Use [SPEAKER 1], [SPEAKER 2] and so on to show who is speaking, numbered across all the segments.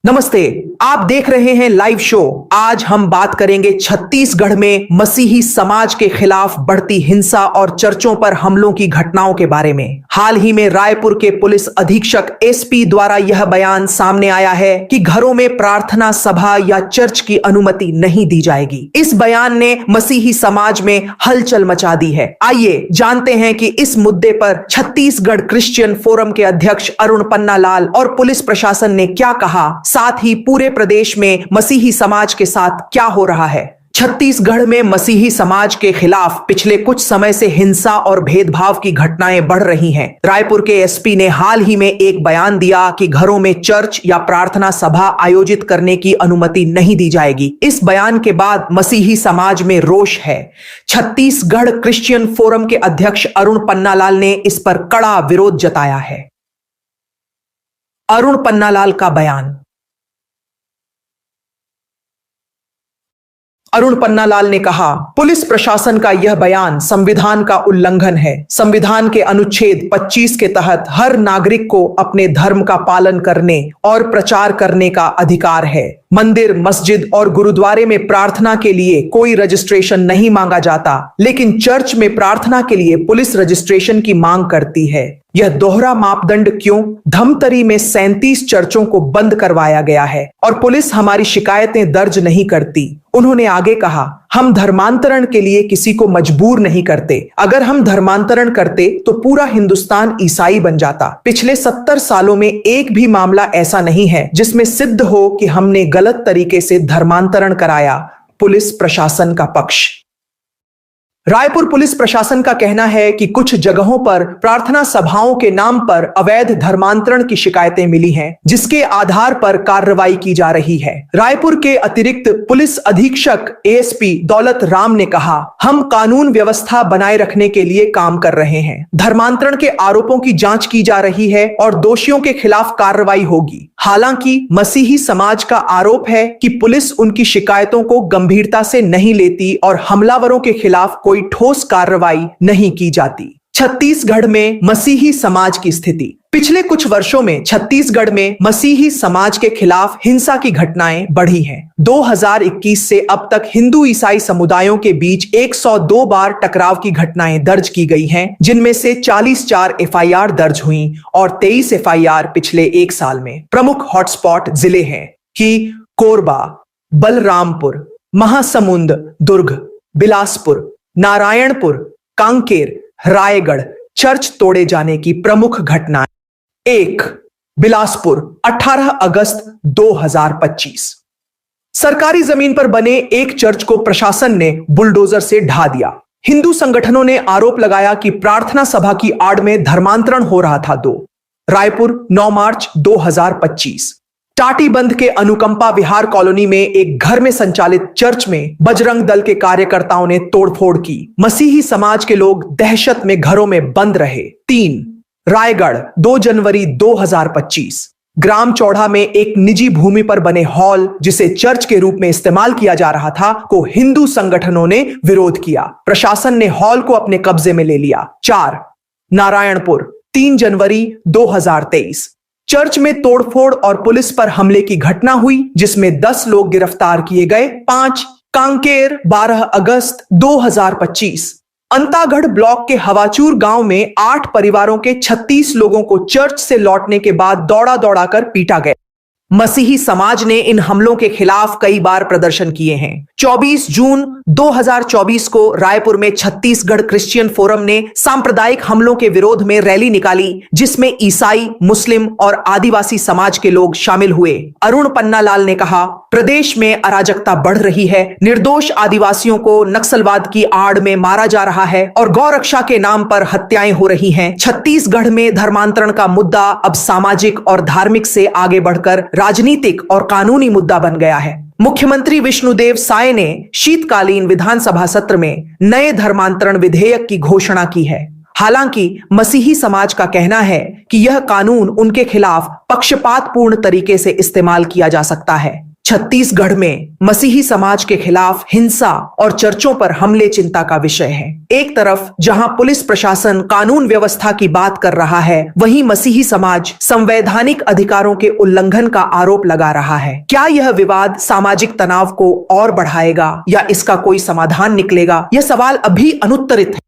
[SPEAKER 1] नमस्ते। आप देख रहे हैं लाइव शो। आज हम बात करेंगे छत्तीसगढ़ में मसीही समाज के खिलाफ बढ़ती हिंसा और चर्चों पर हमलों की घटनाओं के बारे में। हाल ही में रायपुर के पुलिस अधीक्षक एसपी द्वारा यह बयान सामने आया है कि घरों में प्रार्थना सभा या चर्च की अनुमति नहीं दी जाएगी। इस बयान ने मसीही समाज में हलचल मचा दी है। आइए जानते हैं कि इस मुद्दे पर छत्तीसगढ़ क्रिश्चियन फोरम के अध्यक्ष अरुण पन्नालाल और पुलिस प्रशासन ने क्या कहा, साथ ही पूरे प्रदेश में मसीही समाज के साथ क्या हो रहा है। छत्तीसगढ़ में मसीही समाज के खिलाफ पिछले कुछ समय से हिंसा और भेदभाव की घटनाएं बढ़ रही हैं। रायपुर के एसपी ने हाल ही में एक बयान दिया कि घरों में चर्च या प्रार्थना सभा आयोजित करने की अनुमति नहीं दी जाएगी। इस बयान के बाद मसीही समाज में रोष है। छत्तीसगढ़ क्रिश्चियन फोरम के अध्यक्ष अरुण पन्नालाल ने इस पर कड़ा विरोध जताया है। अरुण पन्नालाल का बयान। अरुण पन्नालाल ने कहा, पुलिस प्रशासन का यह बयान संविधान का उल्लंघन है। संविधान के अनुच्छेद 25 के तहत हर नागरिक को अपने धर्म का पालन करने और प्रचार करने का अधिकार है। मंदिर, मस्जिद और गुरुद्वारे में प्रार्थना के लिए कोई रजिस्ट्रेशन नहीं मांगा जाता, लेकिन चर्च में प्रार्थना के लिए पुलिस रजिस्ट्रेशन की मांग करती है। यह दोहरा मापदंड क्यों? धमतरी में 37 चर्चों को बंद करवाया गया है और पुलिस हमारी शिकायतें दर्ज नहीं करती। उन्होंने आगे कहा, हम धर्मांतरण के लिए किसी को मजबूर नहीं करते। अगर हम धर्मांतरण करते तो पूरा हिंदुस्तान ईसाई बन जाता। पिछले 70 सालों में एक भी मामला ऐसा नहीं है जिसमें सिद्ध हो कि हमने गलत तरीके से धर्मांतरण कराया। पुलिस प्रशासन का पक्ष। रायपुर पुलिस प्रशासन का कहना है कि कुछ जगहों पर प्रार्थना सभाओं के नाम पर अवैध धर्मांतरण की शिकायतें मिली हैं, जिसके आधार पर कार्रवाई की जा रही है। रायपुर के अतिरिक्त पुलिस अधीक्षक एएसपी दौलत राम ने कहा, हम कानून व्यवस्था बनाए रखने के लिए काम कर रहे हैं। धर्मांतरण के आरोपों की जांच की जा रही है और दोषियों के खिलाफ कार्रवाई होगी। हालांकि मसीही समाज का आरोप है कि पुलिस उनकी शिकायतों को गंभीरता से नहीं लेती और हमलावरों के खिलाफ कोई ठोस कार्रवाई नहीं की जाती। छत्तीसगढ़ में मसीही समाज की स्थिति। पिछले कुछ वर्षों में छत्तीसगढ़ में मसीही समाज के खिलाफ हिंसा की घटनाएं बढ़ी हैं। 2021 से अब तक हिंदू ईसाई समुदायों के बीच 102 बार टकराव की घटनाएं दर्ज की गई हैं, जिनमें से 44 एफआईआर दर्ज हुई और 23 एफआईआर पिछले एक साल में। प्रमुख हॉटस्पॉट जिले हैं कि कोरबा, बलरामपुर, महासमुंद, दुर्ग, बिलासपुर, नारायणपुर, कांकेर, रायगढ़। चर्च तोड़े जाने की प्रमुख घटनाएं। 1. बिलासपुर, 18 अगस्त 2025। सरकारी जमीन पर बने एक चर्च को प्रशासन ने बुलडोजर से ढा दिया। हिंदू संगठनों ने आरोप लगाया कि प्रार्थना सभा की आड़ में धर्मांतरण हो रहा था। 2. रायपुर, 9 मार्च 2025। टाटीबंध के अनुकंपा विहार कॉलोनी में एक घर में संचालित चर्च में बजरंग दल के कार्यकर्ताओं ने तोड़फोड़ की। मसीही समाज के लोग दहशत में घरों में बंद रहे। 3. रायगढ़, 2 जनवरी 2025। ग्राम चौड़ा में एक निजी भूमि पर बने हॉल, जिसे चर्च के रूप में इस्तेमाल किया जा रहा था, को हिंदू संगठनों ने विरोध किया। प्रशासन ने हॉल को अपने कब्जे में ले लिया। 4. नारायणपुर, 3 जनवरी 2023। चर्च में तोड़फोड़ और पुलिस पर हमले की घटना हुई, जिसमें 10 लोग गिरफ्तार किए गए। 5. कांकेर, 12 अगस्त 2025। अंतागढ़ ब्लॉक के हवाचूर गांव में 8 परिवारों के 36 लोगों को चर्च से लौटने के बाद दौड़ा दौड़ाकर पीटा गया। मसीही समाज ने इन हमलों के खिलाफ कई बार प्रदर्शन किए हैं। 24 जून 2024 को रायपुर में छत्तीसगढ़ क्रिश्चियन फोरम ने सांप्रदायिक हमलों के विरोध में रैली निकाली, जिसमें ईसाई, मुस्लिम और आदिवासी समाज के लोग शामिल हुए। अरुण पन्नालाल ने कहा, प्रदेश में अराजकता बढ़ रही है। निर्दोष आदिवासियों को नक्सलवाद की आड़ में मारा जा रहा है और गौ रक्षा के नाम पर हत्याएं हो रही हैं। छत्तीसगढ़ में धर्मांतरण का मुद्दा अब सामाजिक और धार्मिक से आगे बढ़कर राजनीतिक और कानूनी मुद्दा बन गया है। मुख्यमंत्री विष्णुदेव साय ने शीतकालीन विधानसभा सत्र में नए धर्मांतरण विधेयक की घोषणा की है। हालांकि मसीही समाज का कहना है कि यह कानून उनके खिलाफ पक्षपातपूर्ण तरीके से इस्तेमाल किया जा सकता है। छत्तीसगढ़ में मसीही समाज के खिलाफ हिंसा और चर्चों पर हमले चिंता का विषय है। एक तरफ जहां पुलिस प्रशासन कानून व्यवस्था की बात कर रहा है, वहीं मसीही समाज संवैधानिक अधिकारों के उल्लंघन का आरोप लगा रहा है। क्या यह विवाद सामाजिक तनाव को और बढ़ाएगा या इसका कोई समाधान निकलेगा? यह सवाल अभी अनुत्तरित है।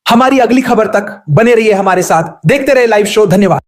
[SPEAKER 1] हमारी अगली खबर तक बने रहिए हमारे साथ, देखते रहे लाइव शो। धन्यवाद।